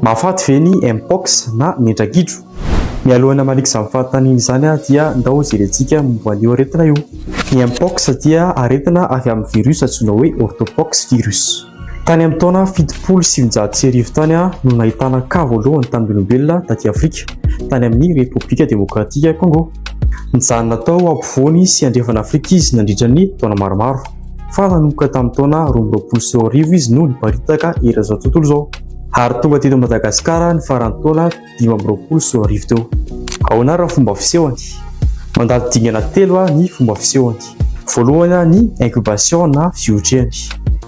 Mahafaty ve ny mpox na mendragidro? Mialohana maliky izany fahataniny izany dia ndao jerentsika momba an'io aretina io. Ny mpox dia aretina avy amin'ny virus antsoina hoe orthopox virus. Tany amin'ny taona 770 tany no nahitana cas voalohany tamin'ny olombelona taty Afrika, tany amin'ny Repoblika Demokratika Congo. Nijanona tao ampovoany sy andrefana Afrika izy nandritra ny taona maromaro. Fa nanomboka tamin'ny taona 2010 izy no niparitaka eran'izao tontolo izao. Ary tonga teto Madagasikara ny faran'ny taona 2010 teo. Ahoana raha fomba fisehony? Mandalo dingana telo ny fomba fisehony. Voalohany ny incubation na fiotrehany,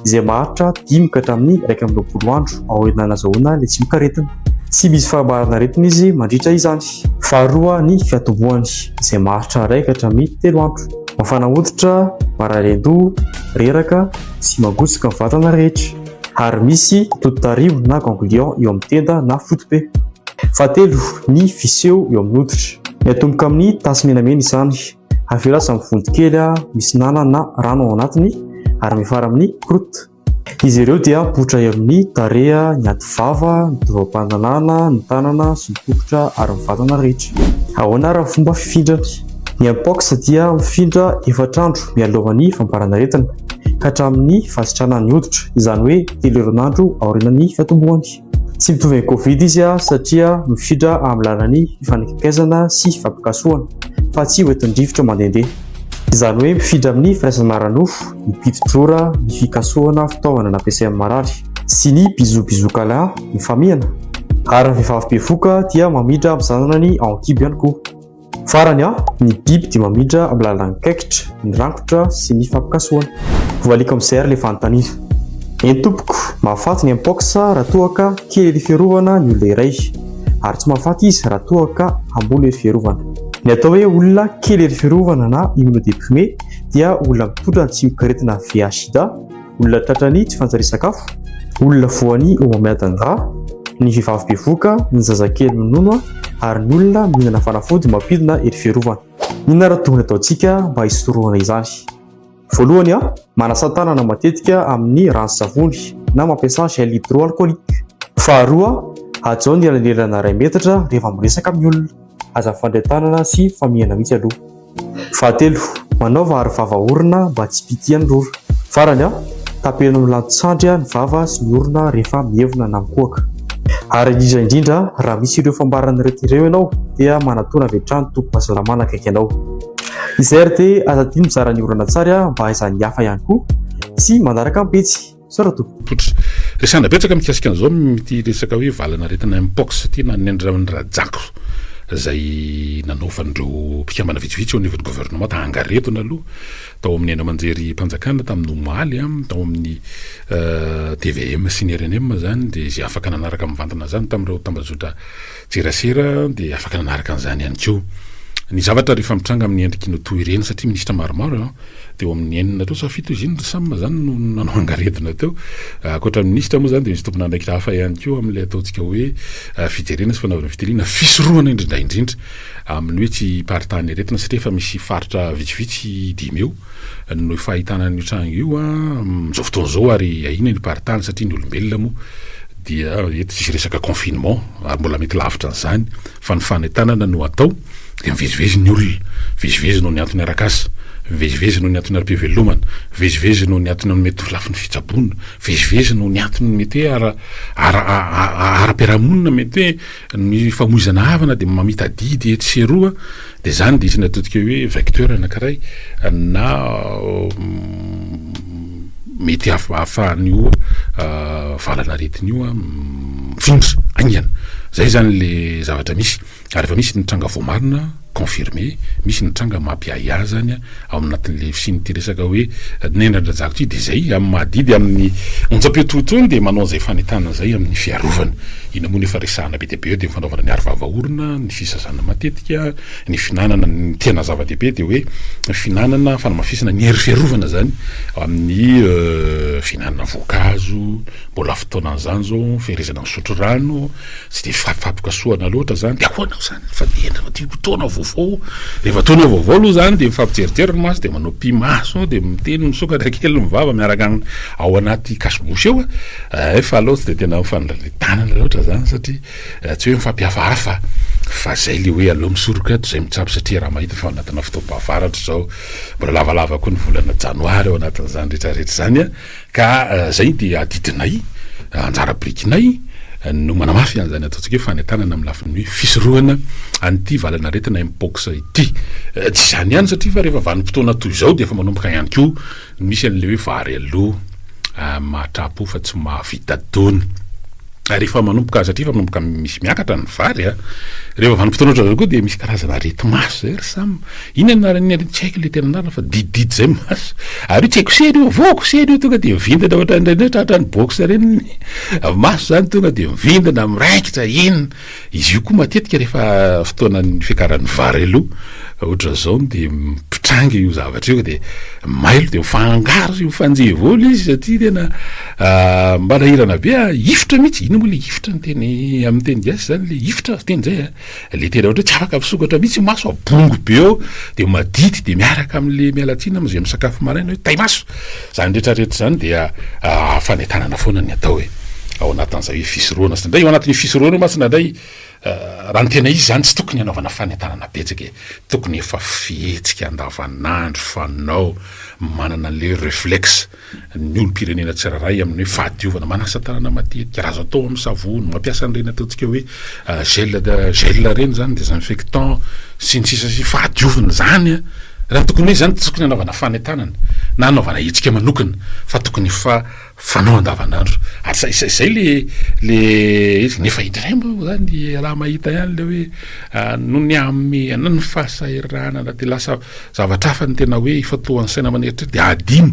izay maharitra 5 ka hatramin'ny 120 andro aoriana nazahoana ilay tsy mikaretina. Tsy misy fahabarana aretina izy mandritra izany. Faharoa ny fiatombohany, izay maharitra 1 ka hatramin'ny 3 andro. Mafana hoditra, marary an-doha, reraka sy mangotsika ny vatana rehetra. Ary misy tototario na ganglion eo amin'ny tenda na fotobe. Fahatelo ny fiseho eo amin'ny hoditra. Miatomboka amin'ny tasy menamena izany, avela samy vondi kely misy nana na rano ao anatiny ary mifara amin'ny krota. Izy ireo dia mipoitra eo amin'ny tareha, ny ativava, ny dovam-pandanana, ny tanana sy ny tongotra ary ny vatana rehetra. Ahoana raha fomba fifindrany? Ny mpox dia mifindra 4 andro mialohan'ny famparana aretina ka hatramin'ny fasitranan'ny hoditra, izany hoe 3 herinandro aorianan'ny fiatombohany. Tsy mitovy amin'ny Covid izy satria mifindra amin'ny alalan'ny fifanakaizana sy fifampikasohana fa tsy hoentin-drivotra mandehandeha. Izany hoe mifindra amin'ny firaisana maranofo, ny piti-drora, ny fikasohana fitaovana nampiasain'ny marary sy ny bizobizokalà, ny famihana. Ary ny vehivavy bevoka dia mamindra amin'ny zanany ao an-kibo ihany koa. Farany ny biby dia mamindra amin'ny alalan'ny kaikitra, ny rangotra sy ny fampikasohana. Voalika amin'izay ary ilay fanontaniana. Eny tompoko, mahafaty ny mpox raha toa ka kely ery fiarovana ny olona iray, ary tsy mahafaty izy raha toa ka ambony ery fiarovana. Ny atao hoe olona kely ery fiarovana na immunodéprimé dia olona mitondra ny tsy mikaretina VIH/SIDA, olona tratrany tsy fanjary sakafo, olona voan'ny homamiadan-dra, ny vehivavy bevoka, ny zazakely minono ary ny olona mihinana fanafody mampidina ery fiarovana. Inona raha tokony ataontsika mba hisorohana izany? Voalohany, manasa tanana matetika amin'ny rano-savony na mampiasa gel hydroalcoolique. Faharoa, ajo ny elanelana 2 metatra rehefa miresaka amin'ny olona, aza fandray tanana sy famihana mihitsy aloha. Fahatelo, manaova aro vava orona mba tsy pitihan'ny rora. Farany, tapena amin'ny lanto-tsandry ny vava sy ny orona rehefa mihevona na mikohaka. Ary indrindra raha misy ireo fambarana rehetra ireo ianao dia manatona avy hatrany tompo-pahasalamana akaiky ianao. Izay ary dia aza tia mizara ny orana tsara mba haizan'ny hafa ihany koa sy manaraka mipetsy. Sorato. Resana betsaka mikasika an'izao mity resaka hoe valana aretina mpox ty na ny rajako zay nanaovandreo mpikambana vitsivitsy ao anivon'ny gouvernement hangaretona aloha tao amin'ny ena manjery mpanjakana tamin'ny omaly tao amin'ny TVM sy ny RNM zany dia izay afaka nanaraka mivantana zany tamin'ireo tambazotra tserasera dia afaka nanaraka an'izany ihany koa. Ny zavatra rehefa mitranga amin'ny endriky no toy ireny satria minisitra maromaro dia amin'ny enina teo sa 7 izy samy zany no nanao hangaretona teo. Ankoatra minisitra moa zany dia misy tompona ndraiky hafa ihany koa amin'ilay ataontsika hoe fijerena sy fanaovana fitiliana fisorohana indrindra amin'ny hoe tsy paritany aretina satria efa misy faritra vitsivitsy 5 eo no fahitana ny trano io amin'izao fotoana izao ary ahina ny paritany satria ny olombelona moa dia eto tsisy resaka confinement ary mbola mety lavitra an'izany fa ny fanentanana no atao dia mivezivezy ny olona, vezivezy no ny antony arakasa, vezivezy no ny antony ara-pivelomana, vezivezy no ny antony mety lafin'ny fitsaboana, vezivezy no ny antony mety hoe ara-piarahamonina mety hoe ny famoizana havana dia mamita didy etsy sy roa dia zany dia isy natodika hoe vecteur anankiray na mety ahafahan'io valana aretin'io mifindra aingana. Zay zany le zavatra misy. Ary efa misy ny tranga voamarina confirmé, misy ny tranga mampiahiahy zany ao anatin'le fisin'ity resaka hoe nendradrajako ty dia zay amin'ny mahadidy amin'ny onjam-piatotoony dia manao an'izay fanetana zay amin'ny fiarovana. Ina moa nefa resahana be dia be dia fanaovana ny aro-vava orona, ny fisasana matetika, ny finanana ny tena zava-dehibe dia hoe finanana fanamafisana ny hery fiarovana zany amin'ny finanana voankazo, mbola fotoanan'izany zao, fehezana misotro rano tsy de fampikasoana loatra zany de ahoanao zany fa tona vaovao rehefa tona vaovao aloha zany de mifampijerijery ny maso de manao pimaso de miteny misokatra kely mivava miaraka ao anaty kasibosy eo fa aloha tsy de tena mifandralitanana loatra zany satria tsy hoe mifampihafahafa fa zay le hoe aloha misoroka eto zay mitsabo satria raha mahita fa anatina fotoam-pahavaratra zao mbola lavalava koa ny volana janoary ao anatin'izany rehetrarehetra zany ka zay de adidinay anjara birikinay no manamafy an'izany ataontsika hoe fanentanana amin'ny lafiny hoe fisorohana an'ity valana retina mpox ity tsy zany ihany satria fa rehefa vanim-potoana toy izao de efa manomboka ihany koa misy an'le hoe vary aloha mahatrapo fa tsy mahavita taona rehefa manomboka satria fa manomboka misy miakatra ny vary rehefa vanim-potoana oatra zao koa de misy karazana areti-maso zay ry samy inona tsy haiko le tena anarana fa dididy zay maso ary tsy haiko sery io vao kosery io tonga de mivindana ohatra indray tratra ny box reny maso zany tonga de mivindana miraikitra inona izy io koa matetika rehefa fotoanan'ny fiakaran'ny vary aloha ohatra zao de mipitrangy io zavatra io de mailo de mifangaro io fanjevolo izy satria tena mbanahirana be ifitra mihitsy ino moa le ifitra ny teny amin'ny teny gasy zany le ifitra teny zay le tena ohatra tsy afaka misokatra mihitsy maso abongo be eo de madity de miaraka amin'le mialatsina am'zay misakafo maraina hoe taimaso zany rehetrarehetra zany dia fanentanana foana ny atao hoe ao anatin'izay hoe fisoroana sy ndray ao anatin'ny fisoroana masina ndray raha ny tena izy zany tsy tokony anaovana fanentanana betsaka tokony efa fihetsika andavanandro fanao manana le réflexe ny olom-pirenena tsiraray amin'ny hoe fahadiovana manasa tanana matetika raha atao amin'ny savony mampiasa an'ireny ataontsika hoe gel reny zany désinfectant sy ny sisa sy fahadiovana zany raha tokony hoe zany tsy tokony anaovana fanentanana na anaovana hetsika manokana fa tokony fa fanao andavanandro ary zay le nefa indray moa zany raha mahita ihany le hoe no ny amena ny fahasahiranana de lasa zavatra hafa ny tena hoe ifatoan'ny saina maneritra de adino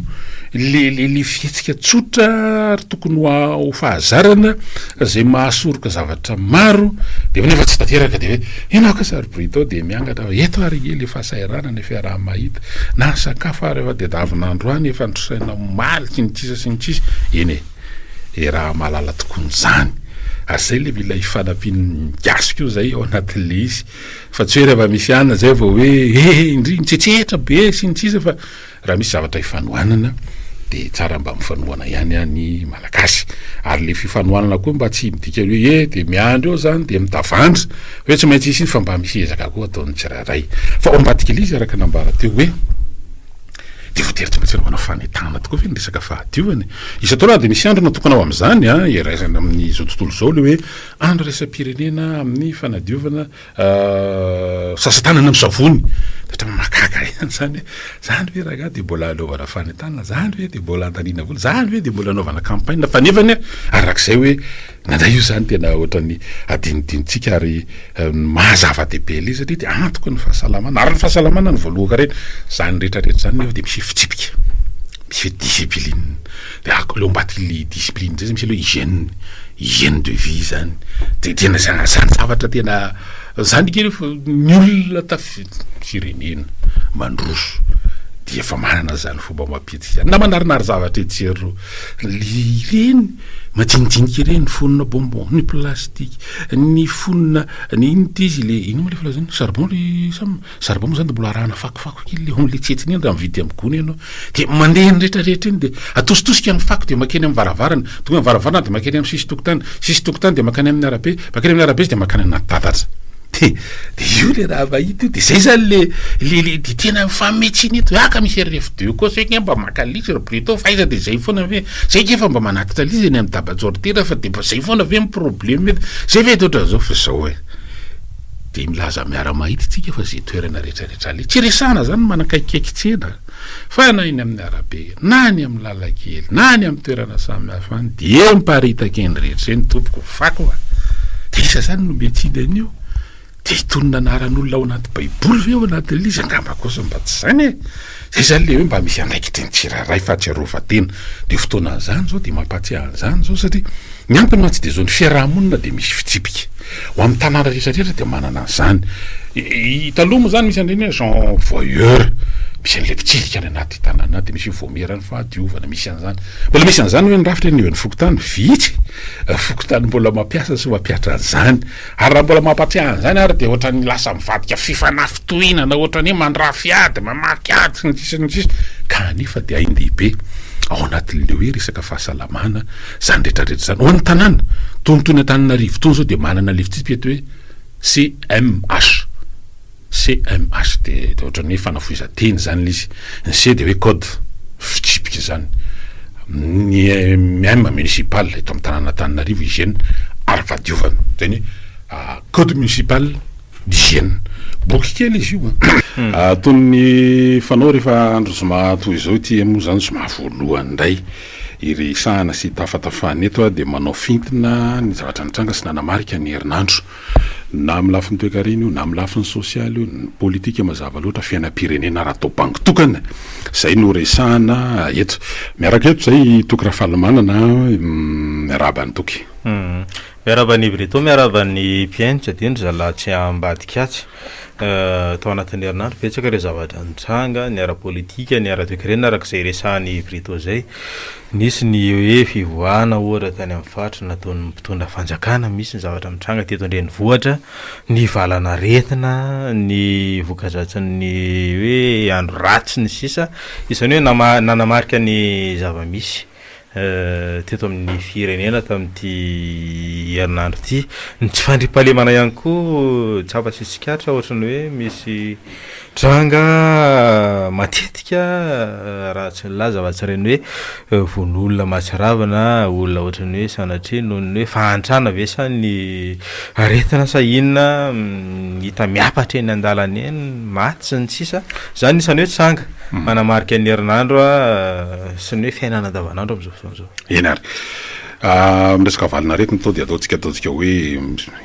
le fihetsika tsotra ary tokony ho fahazarana zay mahasoroka zavatra maro de nefa tsy tanteraka de hoe ianao ka sary brito de miangatra eto ary le fahasahirana nefa raha mahita na sakafo ary efa de davinandro any efa nitrosaina maly sy nitsisa sy nitsisa eny raha mahalala tokon'izany ary zay le mila ifanampian'ny gasiko io zay ao anatin'le izy fa tsy hoe rehefa misy anina zay vao hoe indri mitsetsehatra be sy nitsisa fa raha misy zavatra ifanohanana de tsara mba mifanohana ihany malagasy ary le fifanohanana koa mba tsy midika hoe de miandro eo zany de mitavandra hoe tsy maintsy isy fa mba misy ezaka koa ataon'ny tsiraray fa ao ambadikila izy araka nambara teo hoe de voatery tsy maintsy anaovana fanentana tokoa fe ny resaka fahadiovana isatao raha de misy andro natokana ao am'izany iraisana amin'izao tontolo zao le hoe andro resa-pirenena amin'ny fanadiovana sasatanana amin'ny savony datra makaka ihany zany hoe raha de mbola anaovana fanentana zany hoe de mbola andaniana vola zany hoe de mbola anaovana campagne fa nefany arak'izay hoe nandray io zany tena ohatrany adinidinitsika ary mahazava-dehibe le satria de antoko ny fahasalamana ary ny fahasalamana ny voalohaka reny zany rehetrarehetra zany nefa de misy fitsipika misy discipline de le ambadiky le discipline zay misy aloha hygiène de vie zany de tena zany zavatra tena zany kely ny olona firenena mandroso de efa manana zany fomba mampidika na manarinary zavatra etsero ireny majinijinika ireny fonona bonbon ny plastique ny fonona ny inty izy le ino moa le filazany charbon charbon zany de mbola arahana fakofako kely le onle tsetsiny iny raha mividy amin'ny gony ianao de mandeha ny rehetrarehetra iny de atositosika amin'ny fako de makeny amin'ny varavarana tonga amin'ny varavarana de makeny amin'ny sisy tokotany de makany amin'ny arabe izy de makany amin'ny tatatra de io le raha vahita io de zay zany le de tena mifametsiny eto aka misy rf2 koa saika mba makalisy ro plutôt faiza de zay foana ve saika efa mba manakitra lizy eny amin'ny tabajortera fa de mba zay foana ve problème mety zay ve totra zao fa zao de milaza miara mahita tsika fa zay toerana rehetrarehetra le tsy resana zany manakaikikaiky tsena fa na iny amin'ny arabe na ny amin'ny lalakely na ny amin'ny toerana samy hafa any de miparitaka eny rehetra eny tompoko fako de isa zany no metsiny io de hitonona anaran'olona ao anaty baiboly ve ao anatin'le izy angamba kosa mba tsy zany zay zany le hoe mba misy andraikitry ny tsiraray fahatsiarovatena de fotoanan'izany zao de mampatsiahy an'izany zao satria ny antony mantsy de zao ny fiarahamonina de misy fitsipika ho amin'ny tanàna rehetrarehetra de manana an'izany taloha moa zany misy andreny Jean Voyeur misy an'le mpitsirika any anaty tanàna de misy vomerany fahadiovana misy an'izany mbola misy an'izany hoe nyrafitra ny eny fokotany vitsy fokotany mbola mampiasa sy mampiatra an'izany ary raha mbola mampatsiaha an'izany ary de ohatra ny lasa mivadika fifanafitohinana ohatra ny mandrafy ady mamaky ady sy ny sisa ny sisa kanefa de hain-dehibe ao anatin'le hoe resaka fahasalamana zany rehetrarehetra zany ho an'ny tanàna tonotoy ny Antananarivo tony zao de manana le fitsipety hoe CMH de ohatra ny fanafohezan-teny zany izy ny C de hoe code fitsipika zany ny M municipal eto amin'ny tanàna Antananarivo hygiène ara-pahadiovana zany code municipal d'hygiène boky kely izy io toy ny fanao rehefa andro zoma toy izao ty moa zany zoma voalohany indray iresahana sy tafatafany eto de manao fintina ny zavatra nitranga sy nanamarika ny herinandro na amin'ny lafiny toe-karena io na amin'ny lafiny sosialy io ny politika mazava loatra fiainam-pirenena raha atao bangitokana zay no resahana eto miaraka eto zay toky Rafahalimana na miarabany toky miarabany Breto miarabany Piainitra dindry zalatsy ambadika atsy tao anatin'ny herinandro betsaka ireo zavatra nitranga ny ara-politika ny ara-toe-karena arak'izay resahany Breto zay nisy ny hoe fivoahana ohatra tany amin'ny faritra nataon'ny mpitondra fanjakana misy ny zavatra mitranga teto an-drenivohitra ny valana retina ny vokadratsiny hoe andro ratsy ny sisa isany hoe nanamarika ny zava-misy teto amin'ny firenena tamin'ity herinandro ty ny tsy fandripahalemana ihany koa tsapa sy tsikatra ohatrany hoe misy tranga matetika raha tsy laza vatsireny hoe von'olona mahatsiravana olona ohatrany hoe sanatria noho ny hoe fahantrana ve sa ny aretina sa inona hita miapatra eny an-dalana eny maty sy ny sisa zany isany hoe tranga manamarika ny herinandro sy ny hoe fiainana andavanandro am'izao fotoana zao eny ary miresaka valina retina tao de ataontsika hoe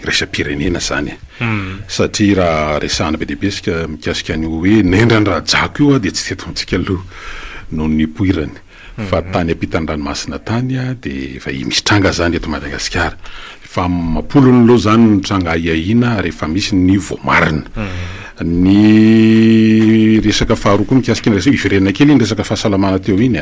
resam-pirenena zany satria raha resahana be dehibe sika mikasika ny hoe nendrany raha jako io de tsy tetontsika aloha noho ny poirany fa tany ampitany ranomasina tany de efa misy tranga zany eto Madagasikara fa mapolony loha zany ny tranga aiahina rehefa misy ny voamarina ny resaka faharoa koa mikasika ny resaka ifirenena kely iny resaka fahasalamana teo iny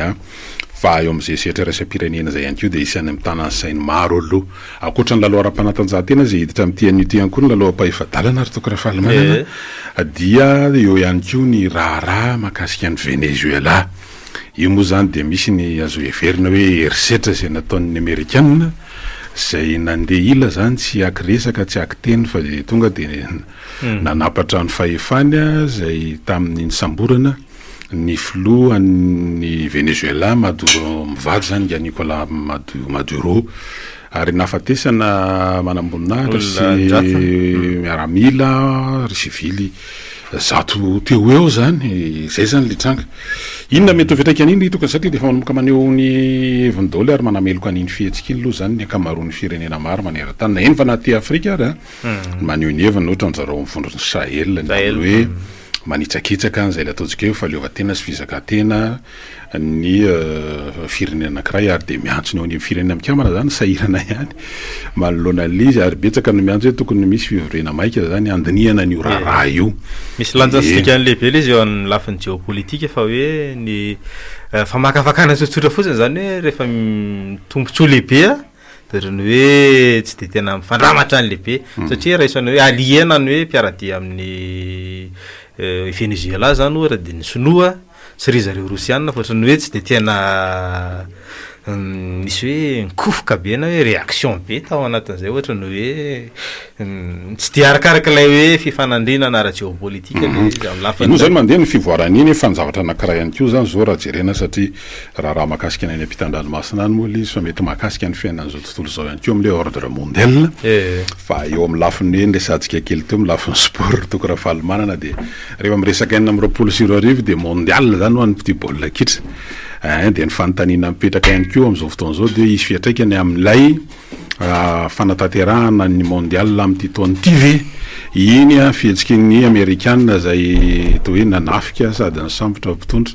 fa eo am'izay setra resam-pirenena zay ihany keo de isany amin'ny tanàny sainy maro aloha akoatra ny lalao ara-panatanjahantena zay hiditra amin'ity an'ity ihany koa ny lalao am-pahefadalana ary toko Rafahalimana dia eo ihany keo ny raharaha mahakasika ny Venezuela io moa zany de misy ny azo heverina hoe herisetra zay nataon'ny Amerikana zay nandeha ila zany tsy akiresaka tsy akiteny fa de tonga de nanapatra ny fahefany zay tamin'ny samborana ny filoha ny Venezuela Maduro mivady zany ya Nicolas Maduro ary nafatesana manamboninahitraka sy miaramila ry sivily zato teo eo zany zay zany le tranga inona mety hovetraika an'iny tokony satria de efa manomboka maneho ny hevin-daoly ary manameloko an'iny fihetsika iny aloha zany ny akamaroan'ny firenena maro maneran-tany na eny fa naty Afrika ary maneho ny heviny ohatra n'zareo mivondro ny Sahel ny hoe manitsakitsaka zay le ataontsika hoe fahaleovan-tena sy fizakantena ny firenena anankiray ary de miantso ny eo ny firenena mikamana zany sahirana ihany manoloana an'izy ary betsaka no miantso hoe tokony misy fivorena maika zany andinihana ny raharaha io misy lanjasikany lehibe le izy eo amin'ny lafiny géopolitika fa hoe ny famakafakana tsotsotra fotsiny zany hoe rehefa tombontsoa lehibe ohatrany hoe tsy de tena mifandramatra ny lehibe satria raha isany hoe aliena ny hoe mpiaradia amin'ny Venezuela zany ohatra de ny sinoa sy ry zareo rosianina fa ohatrany hoe tsy de tena misy hoe nikofoka be na hoe réaction be tao anatin'izay ohatrany hoe tsy de arakaraka ilay hoe fifanandrinana ara-géopolitika le izy amin'ny lafiny ino zany mandeha ny fivoaran'iny fa ny zavatra anankiray ihany koa zany zao raha jerena satria raha mahakasika ny any ampitan-dranomasina any moa le izy fa mety mahakasika ny fiainan'izao tontolo zao ihany koa amin'le ordre mondial fa eo amin'ny lafiny hoe resantsika kely teo amin'ny lafiny sport toko Rafahalimana de rehefa miresaka enina amin'ny roapolo sy roa arivo de mondial zany ho an'ny petit baolina kitra de ny fanontaniana mipetraka ihany koa am'izao fotoana zao de isy fiatraikany amin'ilay fanatanterahana ny mondial amin'ity taona ity ve iny fihetsiky ny Amerikana zay toa hoe nanafika sady ny sambotra mpitondra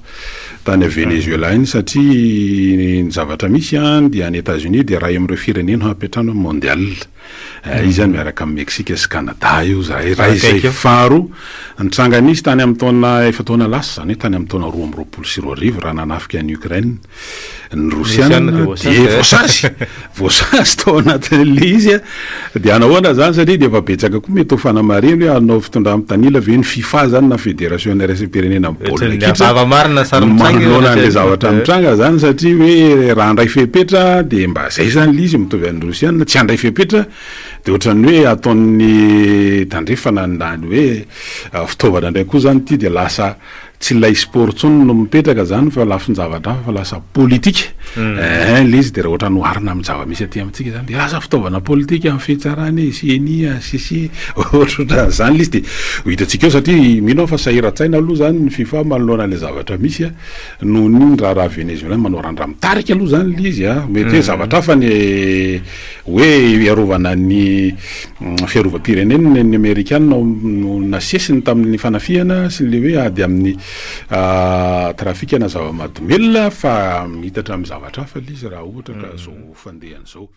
tany Venezuela iny satria ny zavatra misy dia any États-Unis dia raha amin'ireo firenena hapetrano mondial izy zany miaraka amin'ny Meksika sy Canada io raha izay faro nitranga nisy tany amin'ny taona efa taona lasa zany tany amin'ny taona 2024 raha nanafika ny Ukraine ny Rosiana dia voasazy tao anatin'le izy dia anahoana zany satria dia efa betsaka koa mety ho fanamariny hoe anao fitondra amin'ny tanila ve ny FIFA zany na fédération raisam-pirenena amin'ny baolina manoloana an'le zavatra mitranga zany satria hoe raha andray fepetra dia mba zay zany le izy mitovy an'ny Rosiana tsy andray fepetra dia ohatran'ny hoe ataon'ny tandrefana ndany hoe fitaovana ndray koa zany ty dia lasa tsy lay sport tsony no mipetraka zany fa lafin-javatra fa lasa politika le izy dia raha ohatra noharina amin'ny zava-misy aty amintsika zany dia lasa fitaovana politika amin'ny fihetsarany CNI sisi ohatratra zany le izy dia ho hitantsika eo satria mino fa sahiran-tsaina aloha zany ny FIFA manoloana le zavatra misy noho ny raha Venezuela manao randraha mitarika aloha zany le izy mety hoe zavatra fa ny hoe iarovana ny fiarovam-pirenena ny Amerikana no nasesiny tamin'ny fanafihana sy le hoe ady amin'ny trafikana zava-mahadomelona fa mitatra amin'ny zavatra hafa le izy raha ohatra ka zao fandehan'izao